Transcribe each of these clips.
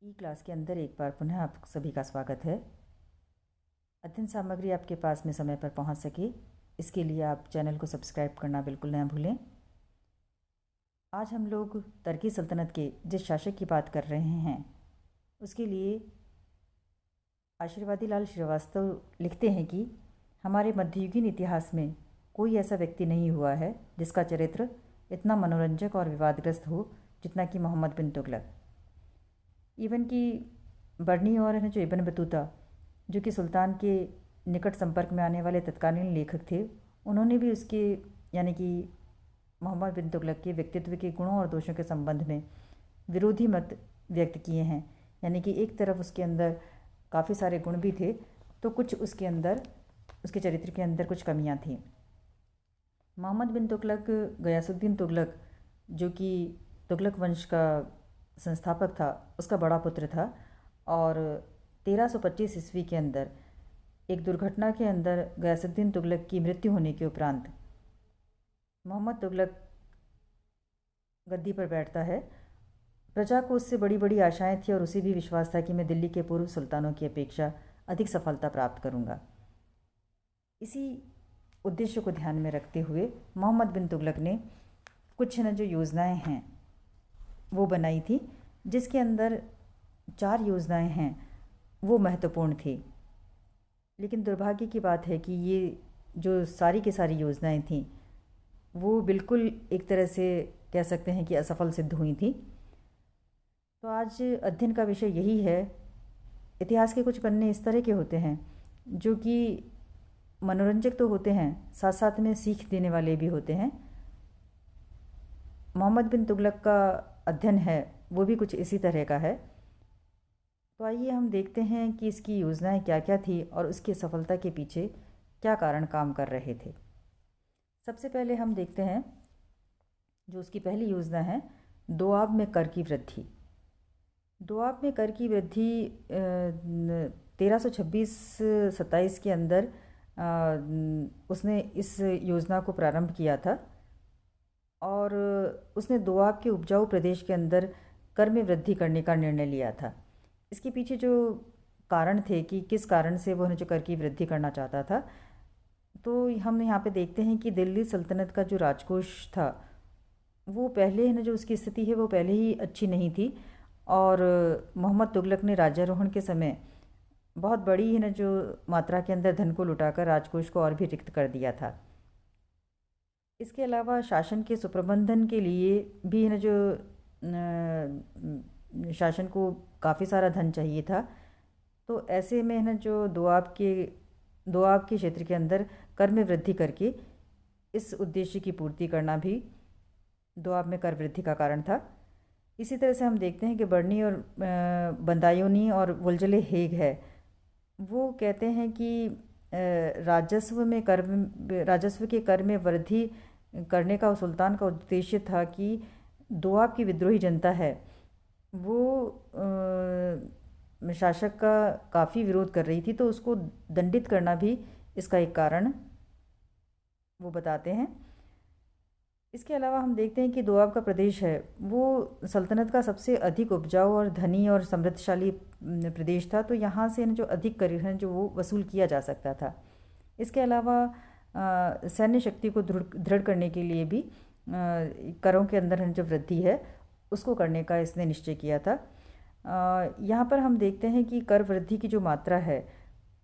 ई class के अंदर एक बार पुनः आप सभी का स्वागत है। अध्ययन सामग्री आपके पास में समय पर पहुंच सके, इसके लिए आप चैनल को सब्सक्राइब करना बिल्कुल न भूलें। आज हम लोग तुर्की सल्तनत के जिस शासक की बात कर रहे हैं उसके लिए आशीर्वादी लाल श्रीवास्तव लिखते हैं कि हमारे मध्ययुगीन इतिहास में कोई ऐसा व्यक्ति नहीं हुआ है जिसका चरित्र इतना मनोरंजक और विवादग्रस्त हो जितना कि मोहम्मद बिन तुगलक। इवन कि बर्नी और है जो इब्न बतूता, जो कि सुल्तान के निकट संपर्क में आने वाले तत्कालीन लेखक थे, उन्होंने भी उसके यानी कि मोहम्मद बिन तुगलक के व्यक्तित्व के गुणों और दोषों के संबंध में विरोधी मत व्यक्त किए हैं। यानी कि एक तरफ उसके अंदर काफ़ी सारे गुण भी थे तो कुछ उसके अंदर उसके चरित्र के अंदर कुछ कमियां थीं। मोहम्मद बिन तुगलक गयासुद्दीन तुगलक, जो कि तुगलक वंश का संस्थापक था, उसका बड़ा पुत्र था और 1325 ईस्वी के अंदर एक दुर्घटना के अंदर गयासुद्दीन तुगलक की मृत्यु होने के उपरांत मोहम्मद तुगलक गद्दी पर बैठता है। प्रजा को उससे बड़ी बड़ी आशाएं थी और उसे भी विश्वास था कि मैं दिल्ली के पूर्व सुल्तानों की अपेक्षा अधिक सफलता प्राप्त करूंगा। इसी उद्देश्य को ध्यान में रखते हुए मोहम्मद बिन तुगलक ने कुछ न जो योजनाएं हैं वो बनाई थी, जिसके अंदर 4 योजनाएं हैं वो महत्वपूर्ण थी। लेकिन दुर्भाग्य की बात है कि ये जो सारी की सारी योजनाएं थीं वो बिल्कुल एक तरह से कह सकते हैं कि असफल सिद्ध हुई थी। तो आज अध्ययन का विषय यही है। इतिहास के कुछ पन्ने इस तरह के होते हैं जो कि मनोरंजक तो होते हैं, साथ साथ में सीख देने वाले भी होते हैं। मोहम्मद बिन तुगलक का अध्ययन है वो भी कुछ इसी तरह का है। तो आइए हम देखते हैं कि इसकी योजनाएं क्या क्या थी और उसकी सफलता के पीछे क्या कारण काम कर रहे थे। सबसे पहले हम देखते हैं जो उसकी पहली योजना है, दोआब में कर की वृद्धि। दोआब में कर की वृद्धि 1326-27 के अंदर उसने इस योजना को प्रारंभ किया था और उसने दोआब के उपजाऊ प्रदेश के अंदर कर में वृद्धि करने का निर्णय लिया था। इसके पीछे जो कारण थे कि किस कारण से वो जो कर की वृद्धि करना चाहता था, तो हम यहाँ पे देखते हैं कि दिल्ली सल्तनत का जो राजकोष था वो पहले है ना, जो उसकी स्थिति है वो पहले ही अच्छी नहीं थी और मोहम्मद तुगलक ने राज्यारोहण के समय बहुत बड़ी है ना जो मात्रा के अंदर धन को लुटाकर राजकोष को और भी रिक्त कर दिया था। इसके अलावा शासन के सुप्रबंधन के लिए भी है ना जो शासन को काफ़ी सारा धन चाहिए था। तो ऐसे में है ना जो दोआब के क्षेत्र के अंदर कर में वृद्धि करके इस उद्देश्य की पूर्ति करना भी दोआब में कर वृद्धि का कारण था। इसी तरह से हम देखते हैं कि बर्नी और बंदायोनी और वुलजले हेग है, वो कहते हैं कि राजस्व के कर में वृद्धि करने का सुल्तान का उद्देश्य था कि दोआब की विद्रोही जनता है वो शासक का काफ़ी विरोध कर रही थी, तो उसको दंडित करना भी इसका एक कारण वो बताते हैं। इसके अलावा हम देखते हैं कि दोआब का प्रदेश है वो सल्तनत का सबसे अधिक उपजाऊ और धनी और समृद्धशाली प्रदेश था, तो यहाँ से जो अधिक कर है जो वो वसूल किया जा सकता था। इसके अलावा सैन्य शक्ति को दृढ़ करने के लिए भी करों के अंदर जो वृद्धि है उसको करने का इसने निश्चय किया था। यहाँ पर हम देखते हैं कि कर वृद्धि की जो मात्रा है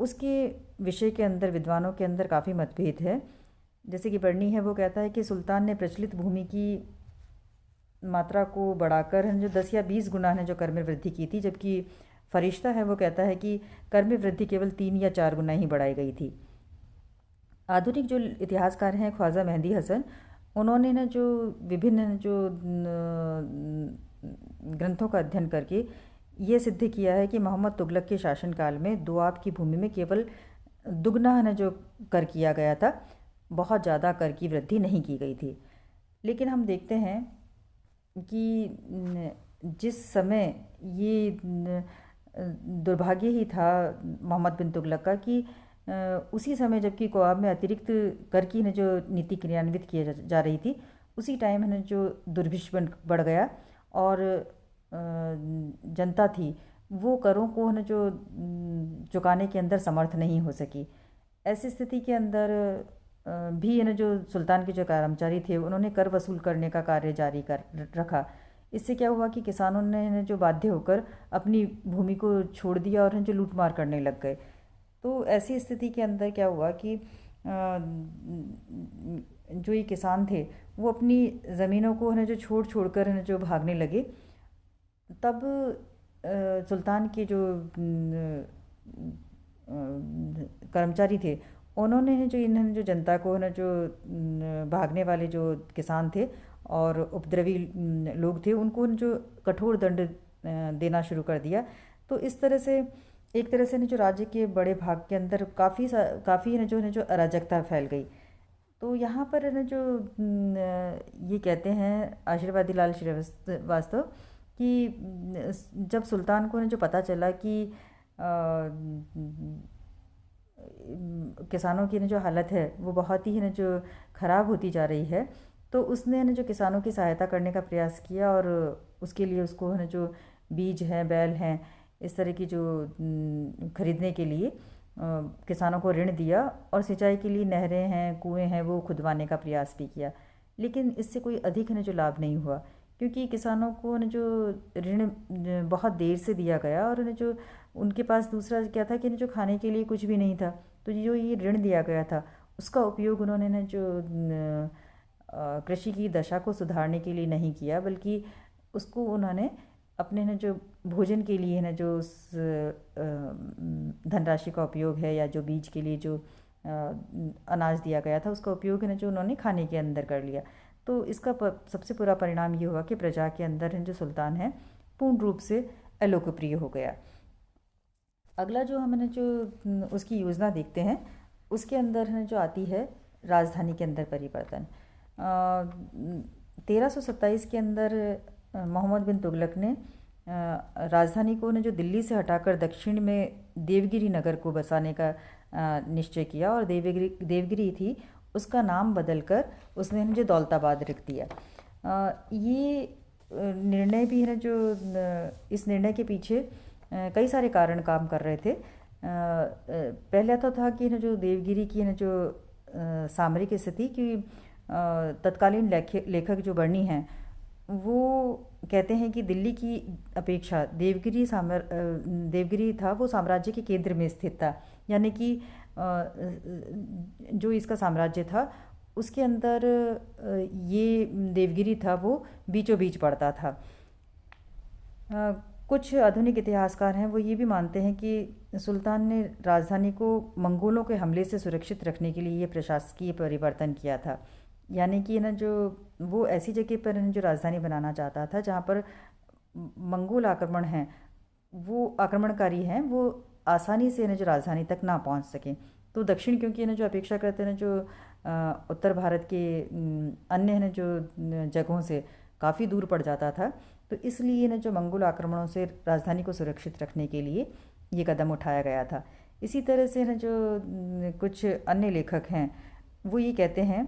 उसके विषय के अंदर विद्वानों के अंदर काफ़ी मतभेद है। जैसे कि बर्नी है वो कहता है कि सुल्तान ने प्रचलित भूमि की मात्रा को बढ़ाकर जो 10 या 20 गुना है जो कर में वृद्धि की थी, जबकि फरिश्ता है वो कहता है कि कर में वृद्धि केवल 3 या 4 गुना ही बढ़ाई गई थी। आधुनिक जो इतिहासकार हैं ख्वाजा मेहदी हसन, उन्होंने ना जो विभिन्न जो ग्रंथों का अध्ययन करके ये सिद्ध किया है कि मोहम्मद तुगलक के शासनकाल में दोआब की भूमि में केवल दुगना है ना जो कर किया गया था, बहुत ज़्यादा कर की वृद्धि नहीं की गई थी। लेकिन हम देखते हैं कि जिस समय ये दुर्भाग्य ही था मोहम्मद बिन तुगलक का कि उसी समय जबकि कोआब में अतिरिक्त कर की न जो नीति क्रियान्वित की जा रही थी, उसी टाइम है न जो दुर्भिक्ष बढ़ गया और जनता थी वो करों को है ना जो चुकाने के अंदर समर्थ नहीं हो सकी। ऐसी स्थिति के अंदर भी है ना जो सुल्तान के जो कर्मचारी थे उन्होंने कर वसूल करने का कार्य जारी कर रखा। इससे क्या हुआ कि किसानों ने जो बाध्य होकर अपनी भूमि को छोड़ दिया और जो लूटमार करने लग गए। तो ऐसी स्थिति के अंदर क्या हुआ कि जो ये किसान थे वो अपनी ज़मीनों को है ना जो छोड़ छोड़ कर है ना जो भागने लगे। तब सुल्तान के जो कर्मचारी थे उन्होंने जो इन्होंने जो जनता को है ना जो भागने वाले जो किसान थे और उपद्रवी लोग थे उनको जो कठोर दंड देना शुरू कर दिया। तो इस तरह से एक तरह से जो राज्य के बड़े भाग के अंदर काफ़ी है जो अराजकता फैल गई। तो यहाँ पर है ना जो ये कहते हैं आशीर्वादी लाल श्रीवास्तव कि जब सुल्तान को ने जो पता चला कि किसानों की जो हालत है वो बहुत ही जो ख़राब होती जा रही है, तो उसने जो किसानों की सहायता करने का प्रयास किया और उसके लिए उसको है जो बीज हैं, बैल हैं, इस तरह की जो खरीदने के लिए किसानों को ऋण दिया और सिंचाई के लिए नहरें हैं, कुएं हैं, वो खुदवाने का प्रयास भी किया। लेकिन इससे कोई अधिक जो लाभ नहीं हुआ, क्योंकि किसानों को जो ऋण बहुत देर से दिया गया और जो उनके पास दूसरा क्या था कि जो खाने के लिए कुछ भी नहीं था। तो जो ये ऋण दिया गया था उसका उपयोग उन्होंने जो कृषि की दशा को सुधारने के लिए नहीं किया, बल्कि उसको उन्होंने अपने जो भोजन के लिए है जो उस धनराशि का उपयोग है या जो बीज के लिए जो अनाज दिया गया था उसका उपयोग है जो उन्होंने खाने के अंदर कर लिया। तो इसका सबसे बुरा परिणाम ये हुआ कि प्रजा के अंदर जो सुल्तान है पूर्ण रूप से अलोकप्रिय हो गया। अगला जो हमने जो उसकी योजना देखते हैं उसके अंदर है जो आती है राजधानी के अंदर परिवर्तन। 1327 के अंदर मोहम्मद बिन तुगलक ने राजधानी को जो दिल्ली से हटाकर दक्षिण में देवगिरी नगर को बसाने का निश्चय किया और देवगिरी थी उसका नाम बदलकर उसने जो दौलताबाद रख दिया। ये निर्णय भी है जो इस निर्णय के पीछे कई सारे कारण काम कर रहे थे। पहला तो था कि जो देवगिरी की जो सामरिक स्थिति की तत्कालीन लेखक जो बर्नी हैं वो कहते हैं कि दिल्ली की अपेक्षा देवगिरी था वो साम्राज्य के केंद्र में स्थित था, यानी कि जो इसका साम्राज्य था उसके अंदर ये देवगिरी था वो बीचों बीच पड़ता था। कुछ आधुनिक इतिहासकार हैं वो ये भी मानते हैं कि सुल्तान ने राजधानी को मंगोलों के हमले से सुरक्षित रखने के लिए ये प्रशासकीय परिवर्तन किया था, यानी कि ना जो वो ऐसी जगह पर जो राजधानी बनाना चाहता था जहाँ पर मंगोल आक्रमण हैं वो आक्रमणकारी हैं वो आसानी से जो राजधानी तक ना पहुँच सकें। तो दक्षिण क्योंकि जो अपेक्षा करते हैं जो उत्तर भारत के अन्य जो जगहों से काफ़ी दूर पड़ जाता था, तो इसलिए जो मंगोल आक्रमणों से राजधानी को सुरक्षित रखने के लिए ये कदम उठाया गया था। इसी तरह से जो कुछ अन्य लेखक हैं वो ये कहते हैं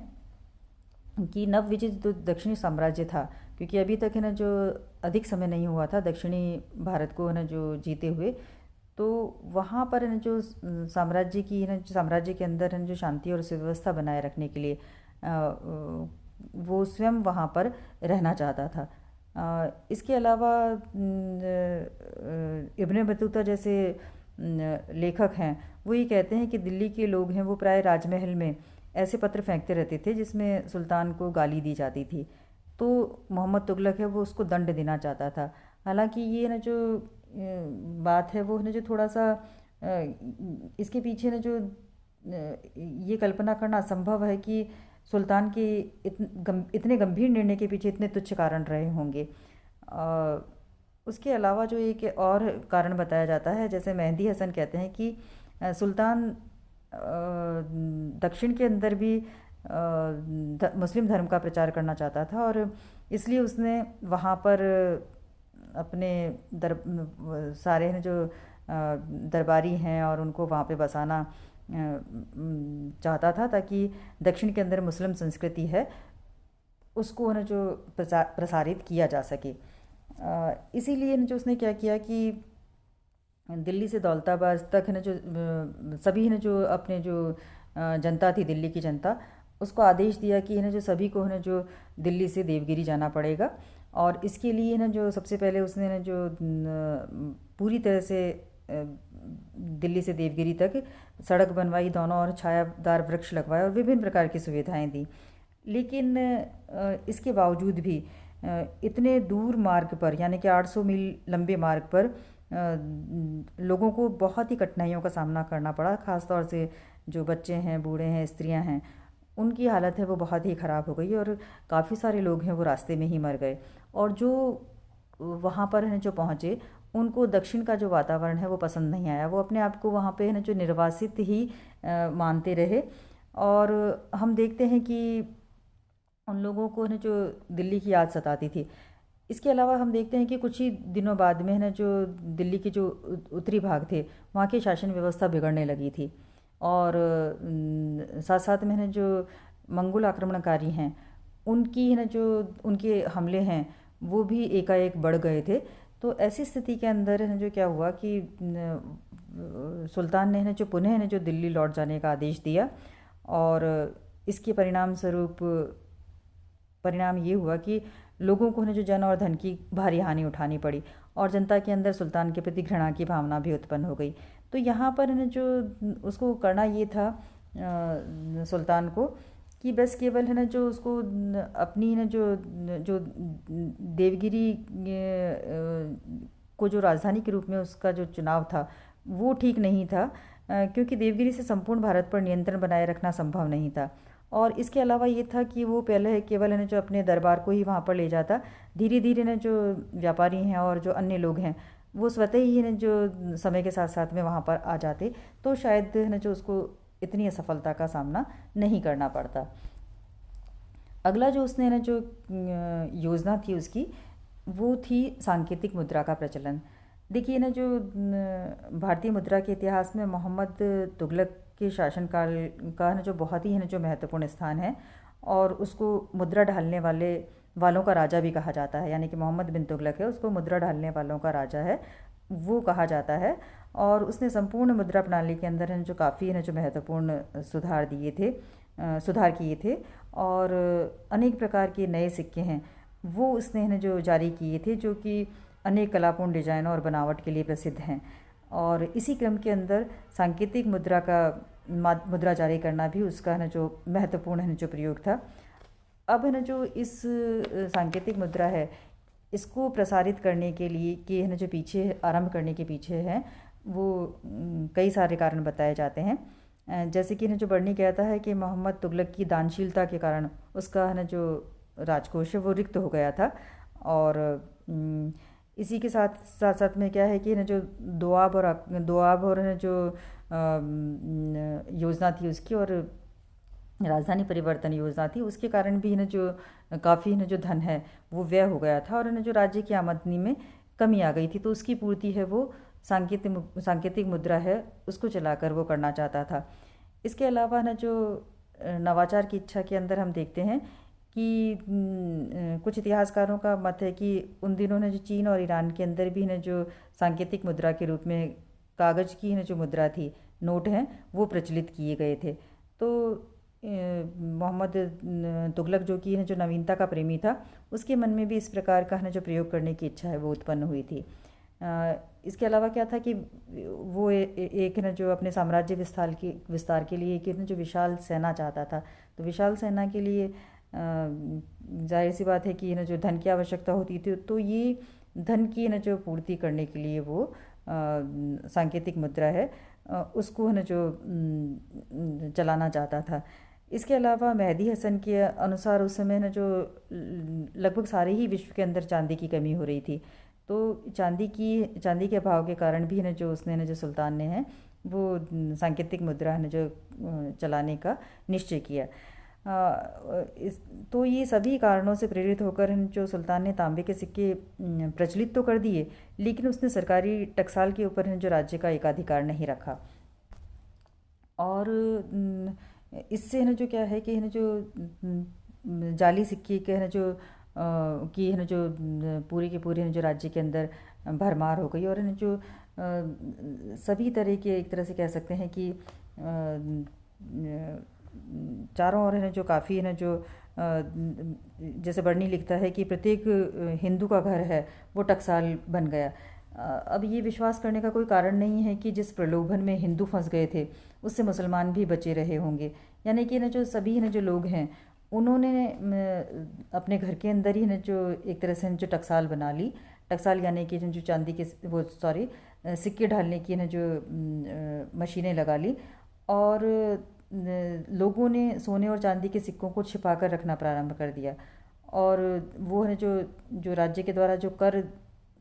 कि नवविजित जो दक्षिणी साम्राज्य था, क्योंकि अभी तक जो अधिक समय नहीं हुआ था दक्षिणी भारत को जो जीते हुए, तो वहाँ पर जो साम्राज्य की साम्राज्य के अंदर जो शांति और सुव्यवस्था बनाए रखने के लिए वो स्वयं वहाँ पर रहना चाहता था। इसके अलावा इब्न बतूता जैसे लेखक हैं वो ये कहते हैं कि दिल्ली के लोग हैं वो प्राय राजमहल में ऐसे पत्र फेंकते रहते थे जिसमें सुल्तान को गाली दी जाती थी। तो मोहम्मद तुगलक है वो उसको दंड देना चाहता था। हालांकि ये जो बात है वो जो थोड़ा सा इसके पीछे जो ये कल्पना करना असंभव है कि सुल्तान के इतने गंभीर निर्णय के पीछे इतने तुच्छ कारण रहे होंगे। उसके अलावा जो एक और कारण बताया जाता है, जैसे मेहदी हसन कहते हैं कि सुल्तान दक्षिण के अंदर भी मुस्लिम धर्म का प्रचार करना चाहता था और इसलिए उसने वहाँ पर अपने सारे जो दरबारी हैं और उनको वहाँ पे बसाना चाहता था, ताकि दक्षिण के अंदर मुस्लिम संस्कृति है उसको जो प्रसारित किया जा सके। इसीलिए जो उसने क्या किया कि दिल्ली से दौलताबाद तक है ना जो सभी है ना जो अपने जो जनता थी, दिल्ली की जनता, उसको आदेश दिया कि है ना जो सभी को है ना जो दिल्ली से देवगिरी जाना पड़ेगा। और इसके लिए ना जो सबसे पहले उसने ना जो पूरी तरह से दिल्ली से देवगिरी तक सड़क बनवाई, दोनों ओर छायादार वृक्ष लगवाए और विभिन्न प्रकार की सुविधाएं दी। लेकिन इसके बावजूद भी इतने दूर मार्ग पर, यानी कि 800 मील लंबे मार्ग पर लोगों को बहुत ही कठिनाइयों का सामना करना पड़ा। ख़ास तौर से जो बच्चे हैं, बूढ़े हैं, स्त्रियां हैं, उनकी हालत है वो बहुत ही ख़राब हो गई और काफ़ी सारे लोग हैं वो रास्ते में ही मर गए। और जो वहाँ पर हैं जो पहुँचे, उनको दक्षिण का जो वातावरण है वो पसंद नहीं आया। वो अपने आप को वहाँ पे है ना जो निर्वासित ही मानते रहे। और हम देखते हैं कि उन लोगों को ना जो दिल्ली की याद सताती थी। इसके अलावा हम देखते हैं कि कुछ ही दिनों बाद में है ना जो दिल्ली के जो उत्तरी भाग थे, वहाँ की शासन व्यवस्था बिगड़ने लगी थी। और साथ साथ में है ना जो मंगोल आक्रमणकारी हैं, उनकी है ना जो उनके हमले हैं वो भी एकाएक बढ़ गए थे। तो ऐसी स्थिति के अंदर है ना जो क्या हुआ कि सुल्तान ने है ना जो पुनः है ना जो दिल्ली लौट जाने का आदेश दिया। और इसके परिणाम ये हुआ कि लोगों को है जो जन और धन की भारी हानि उठानी पड़ी और जनता के अंदर सुल्तान के प्रति घृणा की भावना भी उत्पन्न हो गई। तो यहाँ पर है ना जो उसको करना ये था सुल्तान को कि बस केवल है ना जो उसको अपनी ना जो जो देवगिरी को जो राजधानी के रूप में उसका जो चुनाव था वो ठीक नहीं था, क्योंकि देवगिरी से संपूर्ण भारत पर नियंत्रण बनाए रखना संभव नहीं था। और इसके अलावा ये था कि वो पहले केवल है ना जो अपने दरबार को ही वहाँ पर ले जाता। धीरे धीरे ना जो व्यापारी हैं और जो अन्य लोग हैं वो स्वतः ही ना जो समय के साथ साथ में वहाँ पर आ जाते, तो शायद है ना जो उसको इतनी असफलता का सामना नहीं करना पड़ता। अगला जो उसने ना जो योजना थी उसकी, वो थी सांकेतिक मुद्रा का प्रचलन। देखिए ना जो भारतीय मुद्रा के इतिहास में मोहम्मद तुगलक के शासनकाल का ना जो बहुत ही है ना जो महत्वपूर्ण स्थान है। और उसको मुद्रा ढालने वालों का राजा भी कहा जाता है, यानी कि मोहम्मद बिन तुगलक है, उसको मुद्रा ढालने वालों का राजा है वो कहा जाता है। और उसने संपूर्ण मुद्रा प्रणाली के अंदर है जो काफ़ी है ना जो महत्वपूर्ण सुधार किए थे। और अनेक प्रकार के नए सिक्के हैं वो उसने है ना जो जारी किए थे, जो कि अनेक कलापूर्ण डिजाइनों और बनावट के लिए प्रसिद्ध हैं। और इसी क्रम के अंदर सांकेतिक मुद्रा जारी करना भी उसका है ना जो महत्वपूर्ण है ना जो प्रयोग था। अब है ना जो इस सांकेतिक मुद्रा है, इसको प्रसारित करने के लिए कि है ना जो पीछे आरंभ करने के पीछे है वो कई सारे कारण बताए जाते हैं। जैसे कि ना जो बर्नी कहता है कि मोहम्मद तुगलक की दानशीलता के कारण उसका है ना जो राजकोष है वो रिक्त हो गया था। और इसी के साथ साथ में क्या है कि ना जो दोआब और ना जो योजना थी उसकी, और राजधानी परिवर्तन योजना थी, उसके कारण भी ना जो काफ़ी ना जो धन है वो व्यय हो गया था और ना जो राज्य की आमदनी में कमी आ गई थी। तो उसकी पूर्ति है वो सांकेतिक मुद्रा है उसको चलाकर वो करना चाहता था। इसके अलावा ना जो नवाचार की इच्छा के अंदर हम देखते हैं कि कुछ इतिहासकारों का मत है कि उन दिनों ने जो चीन और ईरान के अंदर भी ना जो सांकेतिक मुद्रा के रूप में कागज़ की ना जो मुद्रा थी, नोट हैं, वो प्रचलित किए गए थे। तो मोहम्मद तुगलक जो कि है जो नवीनता का प्रेमी था, उसके मन में भी इस प्रकार का ना जो प्रयोग करने की इच्छा है वो उत्पन्न हुई थी। इसके अलावा क्या था कि वो एक ना जो अपने साम्राज्य विस्तार के लिए एक ना जो विशाल सेना चाहता था। तो विशाल सेना के लिए जाहिर सी बात है कि ना जो धन की आवश्यकता होती थी, तो ये धन की ना जो पूर्ति करने के लिए वो सांकेतिक मुद्रा है उसको है ना जो चलाना चाहता था। इसके अलावा मेहदी हसन के अनुसार उस समय ना जो लगभग सारे ही विश्व के अंदर चांदी की कमी हो रही थी। तो चांदी के अभाव के कारण भी ना जो उसने ना जो सुल्तान ने है वो सांकेतिक मुद्रा है ना जो चलाने का निश्चय किया। तो ये सभी कारणों से प्रेरित होकर जो सुल्तान ने तांबे के सिक्के प्रचलित तो कर दिए, लेकिन उसने सरकारी टकसाल के ऊपर जो राज्य का एकाधिकार नहीं रखा। और इससे है ना जो क्या है कि है ना जो जाली सिक्के के है ना जो कि है ना जो पूरी के पूरे जो राज्य के अंदर भरमार हो गई, और है ना जो सभी तरह के एक तरह से कह सकते हैं कि चारों ओर है ना जो काफ़ी है ना जो जैसे बर्नी लिखता है कि प्रत्येक हिंदू का घर है वो टकसाल बन गया। अब ये विश्वास करने का कोई कारण नहीं है कि जिस प्रलोभन में हिंदू फंस गए थे उससे मुसलमान भी बचे रहे होंगे। यानी कि ना जो सभी ना जो लोग हैं उन्होंने अपने घर के अंदर ही ना जो एक तरह से जो टकसाल बना ली। टकसाल यानी कि जो चांदी के वो सॉरी सिक्के ढालने की ना जो मशीनें लगा ली, और लोगों ने सोने और चांदी के सिक्कों को छिपा कर रखना प्रारंभ कर दिया। और वो है जो जो राज्य के द्वारा जो कर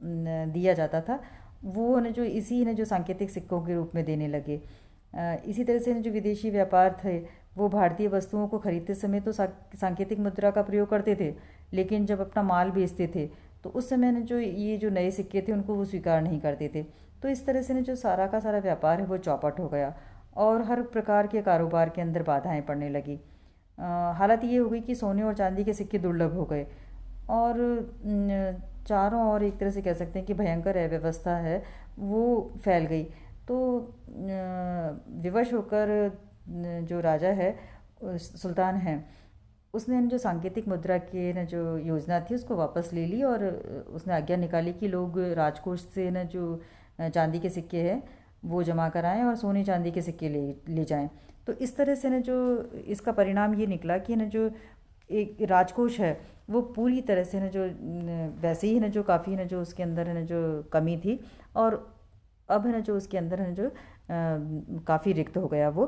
दिया जाता था वो है जो इसी ने जो सांकेतिक सिक्कों के रूप में देने लगे। इसी तरह से जो विदेशी व्यापार थे वो भारतीय वस्तुओं को खरीदते समय तो सांकेतिक मुद्रा का प्रयोग करते थे, लेकिन जब अपना माल बेचते थे तो उस समय ने जो ये जो नए सिक्के थे उनको वो स्वीकार नहीं करते थे। तो इस तरह से ने जो सारा का सारा व्यापार है वो चौपट हो गया और हर प्रकार के कारोबार के अंदर बाधाएं पड़ने लगी। हालत ये हो गई कि सोने और चांदी के सिक्के दुर्लभ हो गए, और चारों ओर एक तरह से कह सकते हैं कि भयंकर अव्यवस्था है वो फैल गई। तो विवश होकर जो राजा है सुल्तान है उसने जो सांकेतिक मुद्रा के न जो योजना थी उसको वापस ले ली, और उसने आज्ञा निकाली कि लोग राजकोष से न जो चांदी के सिक्के हैं वो जमा कराएं और सोने चांदी के सिक्के ले जाएं। तो इस तरह से न जो इसका परिणाम ये निकला कि न जो एक राजकोष है वो पूरी तरह से न जो वैसे ही न जो काफ़ी न जो उसके अंदर न जो कमी थी, और अब न जो उसके अंदर न जो काफ़ी रिक्त हो गया वो।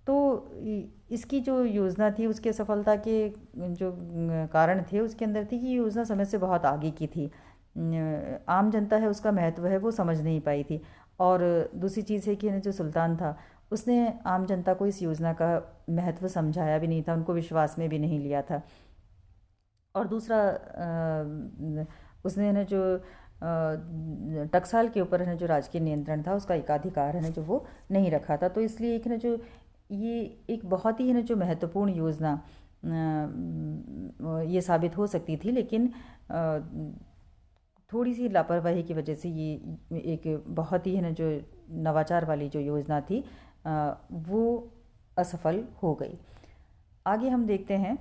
तो इसकी जो योजना थी उसके सफलता के जो कारण थे उसके अंदर थी कि योजना समय से बहुत आगे की थी। आम जनता है उसका महत्व है वो समझ नहीं पाई थी, और दूसरी चीज़ है कि जो सुल्तान था उसने आम जनता को इस योजना का महत्व समझाया भी नहीं था, उनको विश्वास में भी नहीं लिया था। और दूसरा उसने न जो टकसाल के ऊपर है जो राजकीय नियंत्रण था उसका एकाधिकार है ना जो वो नहीं रखा था। तो इसलिए एक न जो ये एक बहुत ही है ना जो महत्वपूर्ण योजना ये साबित हो सकती थी, लेकिन थोड़ी सी लापरवाही की वजह से ये एक बहुत ही है ना जो नवाचार वाली जो योजना थी वो असफल हो गई। आगे हम देखते हैं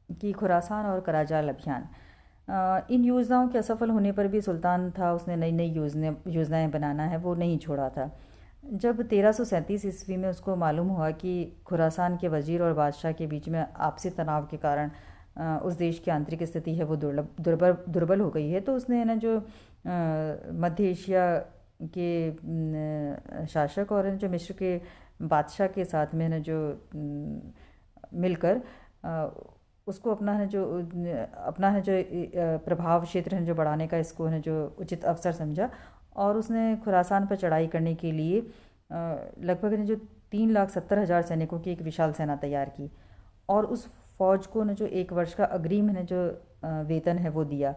कि खुरासान और कराजाल अभियान। इन योजनाओं के असफल होने पर भी सुल्तान था उसने नई नई योजनाएं बनाना है वो नहीं छोड़ा था। जब 1337 ईस्वी में उसको मालूम हुआ कि खुरासान के वजीर और बादशाह के बीच में आपसी तनाव के कारण उस देश की आंतरिक स्थिति है वो दुर्बल हो गई है, तो उसने ना जो मध्य एशिया के शासक और जो मिस्र के बादशाह के साथ में ना जो मिलकर उसको अपना है जो प्रभाव क्षेत्र है जो बढ़ाने का इसको है जो उचित अवसर समझा, और उसने खुरासान पर चढ़ाई करने के लिए लगभग जो 3,70,000 सैनिकों की एक विशाल सेना तैयार की, और उस फौज को न जो 1 वर्ष का अग्रिम है जो वेतन है वो दिया।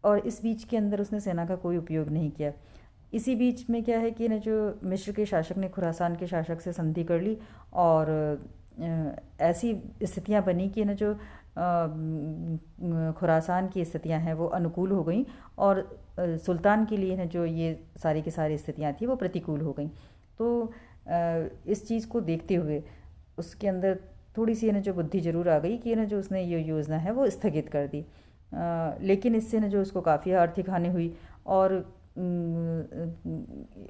और इस बीच के अंदर उसने सेना का कोई उपयोग नहीं किया। इसी बीच में क्या है कि न जो मिस्र के शासक ने खुरासान के शासक से संधि कर ली, और ऐसी स्थितियां बनी कि न जो खुरासान की स्थितियां हैं वो अनुकूल हो गई, और सुल्तान के लिए न जो ये सारी की सारी स्थितियां थी वो प्रतिकूल हो गई। तो इस चीज़ को देखते हुए उसके अंदर थोड़ी सी न जो बुद्धि जरूर आ गई कि न जो उसने ये योजना है वो स्थगित कर दी। लेकिन इससे न जो उसको काफ़ी आर्थिक हानि हुई, और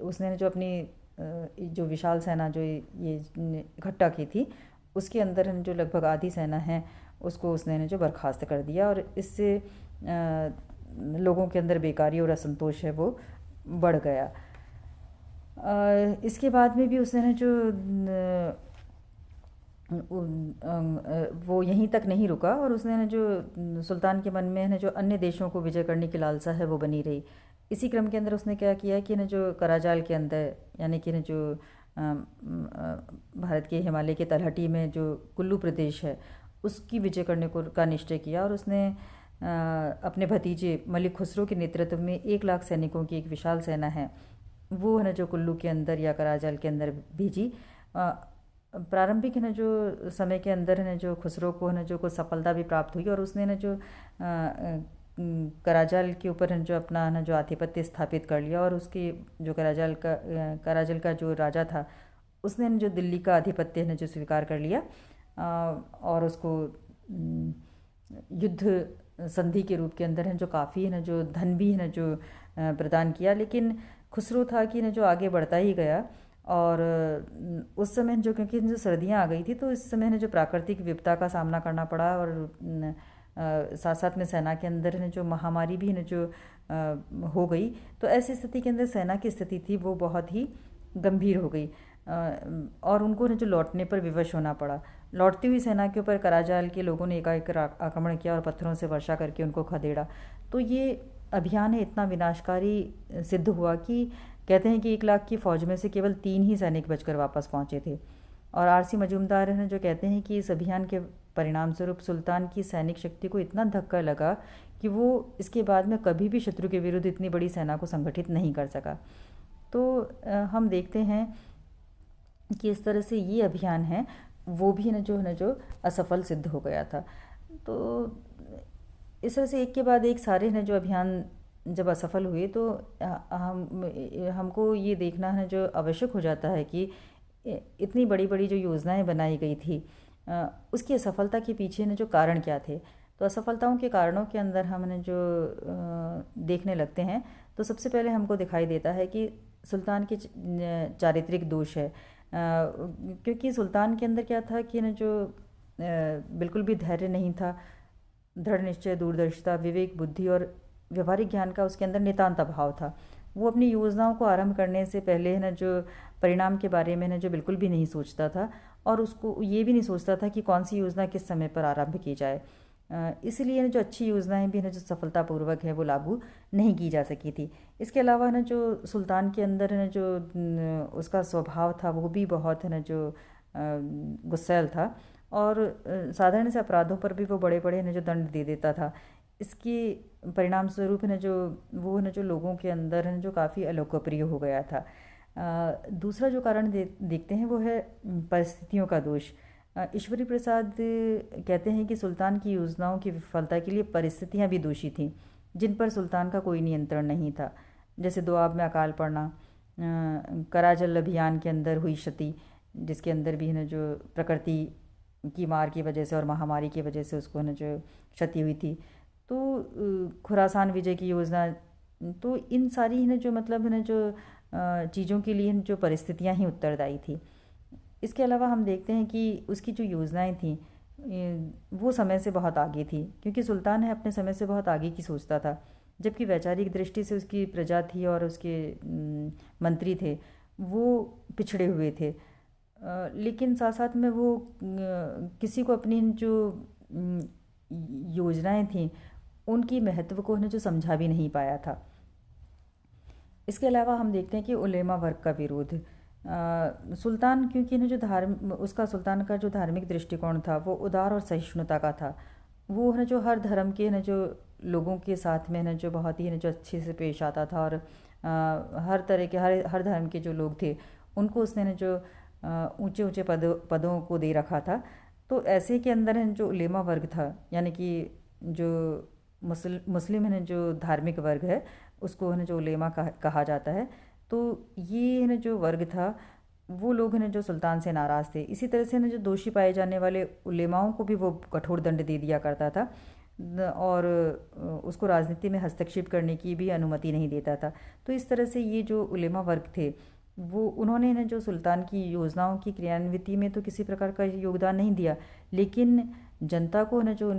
उसने जो अपनी जो विशाल सेना जो ये इकट्ठा की थी उसके अंदर जो लगभग आधी सेना है उसको उसने जो बर्खास्त कर दिया, और इससे लोगों के अंदर बेकारी और असंतोष है वो बढ़ गया। इसके बाद में भी उसने जो वो यहीं तक नहीं रुका, और उसने जो सुल्तान के मन में है जो अन्य देशों को विजय करने की लालसा है वो बनी रही। इसी क्रम के अंदर उसने क्या किया कि न जो कराजाल के अंदर यानी कि न जो भारत के हिमालय के तलहटी में जो कुल्लू प्रदेश है उसकी विजय करने को का निश्चय किया, और उसने अपने भतीजे मलिक खुसरो के नेतृत्व में 1 लाख सैनिकों की एक विशाल सेना है वो है ना जो कुल्लू के अंदर या कराजाल के अंदर भेजी। प्रारंभिक है ना जो समय के अंदर है ना जो खुसरो को है ना जो कुछ सफलता भी प्राप्त हुई और उसने ना जो कराजाल के ऊपर है ना जो अपना है ना जो आधिपत्य स्थापित कर लिया। और उसकी जो कराजल का जो राजा था उसने न जो दिल्ली का आधिपत्य है न जो स्वीकार कर लिया और उसको युद्ध संधि के रूप के अंदर है जो काफ़ी है न जो धन भी है न जो प्रदान किया। लेकिन खुसरो था कि न जो आगे बढ़ता ही गया। और उस समय जो क्योंकि जो सर्दियाँ आ गई थी तो इस समय न जो प्राकृतिक विपदा का सामना करना पड़ा और साथ साथ में सेना के अंदर न जो महामारी भी न जो हो गई। तो ऐसी स्थिति के अंदर सेना की स्थिति थी वो बहुत ही गंभीर हो गई और उनको न जो लौटने पर विवश होना पड़ा। लौटती हुई सेना के ऊपर कराजाल के लोगों ने एकाएक आक्रमण किया और पत्थरों से वर्षा करके उनको खदेड़ा। तो ये अभियान है इतना विनाशकारी सिद्ध हुआ कि कहते हैं कि 1 लाख की फौज में से केवल 3 ही सैनिक बचकर वापस पहुंचे थे। और आरसी मजूमदार हैं जो कहते हैं कि इस अभियान के परिणाम स्वरूप सुल्तान की सैनिक शक्ति को इतना धक्का लगा कि वो इसके बाद में कभी भी शत्रु के विरुद्ध इतनी बड़ी सेना को संगठित नहीं कर सका। तो हम देखते हैं कि इस तरह से ये अभियान है वो भी न जो असफल सिद्ध हो गया था। तो इस तरह से एक के बाद एक सारे न जो अभियान जब असफल हुए तो हमको ये देखना है जो आवश्यक हो जाता है कि इतनी बड़ी बड़ी जो योजनाएं बनाई गई थी उसकी असफलता के पीछे न जो कारण क्या थे। तो असफलताओं के कारणों के अंदर हम न जो देखने लगते हैं तो सबसे पहले हमको दिखाई देता है कि सुल्तान के चारित्रिक दोष है। क्योंकि सुल्तान के अंदर क्या था कि न जो बिल्कुल भी धैर्य नहीं था, दृढ़ निश्चय, दूरदर्शिता, विवेक, बुद्धि और व्यवहारिक ज्ञान का उसके अंदर नितांत अभाव था। वो अपनी योजनाओं को आरंभ करने से पहले न जो परिणाम के बारे में न जो बिल्कुल भी नहीं सोचता था और उसको ये भी नहीं सोचता था कि कौन सी योजना किस समय पर आरंभ की जाए। इसलिए न जो अच्छी योजनाएं भी न जो सफलतापूर्वक है वो लागू नहीं की जा सकी थी। इसके अलावा न जो सुल्तान के अंदर न जो उसका स्वभाव था वो भी बहुत है न जो गुस्सैल था और साधारण से अपराधों पर भी वो बड़े बड़े न जो दंड दे देता था। इसके परिणाम स्वरूप न जो वो न जो लोगों के अंदर न जो काफ़ी अलोकप्रिय हो गया था। दूसरा जो कारण देखते हैं वो है परिस्थितियों का दोष। ईश्वरी प्रसाद कहते हैं कि सुल्तान की योजनाओं की विफलता के लिए परिस्थितियां भी दोषी थीं जिन पर सुल्तान का कोई नियंत्रण नहीं था। जैसे दोआब में अकाल पड़ना, कराजल अभियान के अंदर हुई क्षति जिसके अंदर भी न जो प्रकृति की मार की वजह से और महामारी की वजह से उसको न जो क्षति हुई थी। तो खुरासान विजय की योजना, तो इन सारी न जो मतलब न जो चीज़ों के लिए जो परिस्थितियां ही उत्तरदायी थी। इसके अलावा हम देखते हैं कि उसकी जो योजनाएं थीं वो समय से बहुत आगे थी क्योंकि सुल्तान है अपने समय से बहुत आगे की सोचता था। जबकि वैचारिक दृष्टि से उसकी प्रजा थी और उसके मंत्री थे वो पिछड़े हुए थे। लेकिन साथ साथ में वो किसी को अपनी जो योजनाएं थीं उनकी महत्व को जो समझा भी नहीं पाया था। इसके अलावा हम देखते हैं कि उलेमा वर्ग का विरोध। सुल्तान क्योंकि न जो सुल्तान का जो धार्मिक दृष्टिकोण था वो उदार और सहिष्णुता का था। वो न जो हर धर्म के न जो लोगों के साथ में न जो बहुत ही न जो अच्छे से पेश आता था और हर तरह के हर धर्म के जो लोग थे उनको उसने न जो ऊंचे ऊंचे पदों को दे रखा था। तो ऐसे के अंदर जो उलेमा वर्ग था यानी कि जो मुस्लिम है न जो धार्मिक वर्ग है उसको है न जो उलेमा कहा जाता है। तो ये न जो वर्ग था वो लोग हैं जो सुल्तान से नाराज़ थे। इसी तरह से न जो दोषी पाए जाने वाले उलेमाओं को भी वो कठोर दंड दे दिया करता था और उसको राजनीति में हस्तक्षेप करने की भी अनुमति नहीं देता था। तो इस तरह से ये जो उलेमा वर्ग थे वो उन्होंने न जो सुल्तान की योजनाओं की क्रियान्विति में तो किसी प्रकार का योगदान नहीं दिया, लेकिन जनता को न जो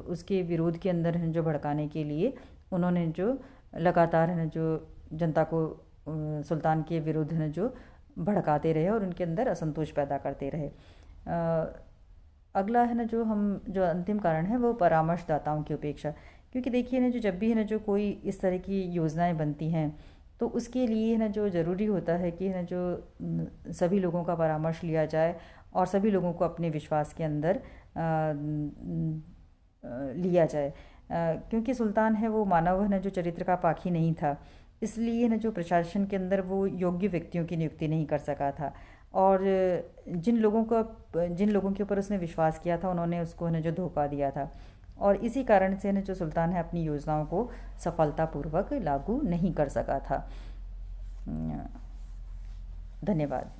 उसके विरोध के अंदर जो भड़काने के लिए उन्होंने जो लगातार न जो जनता को सुल्तान के विरुद्ध न जो भड़काते रहे और उनके अंदर असंतोष पैदा करते रहे। अगला है न जो अंतिम कारण है वो परामर्शदाताओं की उपेक्षा। क्योंकि देखिए न जो जब भी है न जो कोई इस तरह की योजनाएं बनती हैं तो उसके लिए न जो ज़रूरी होता है कि न जो सभी लोगों का परामर्श लिया जाए और सभी लोगों को अपने विश्वास के अंदर लिया जाए। क्योंकि सुल्तान है वो मानव है न जो चरित्र का पाखी नहीं था, इसलिए न जो प्रशासन के अंदर वो योग्य व्यक्तियों की नियुक्ति नहीं कर सका था और जिन लोगों के ऊपर उसने विश्वास किया था उन्होंने उसको जो धोखा दिया था, और इसी कारण से जो सुल्तान है अपनी योजनाओं को सफलतापूर्वक लागू नहीं कर सका था। धन्यवाद।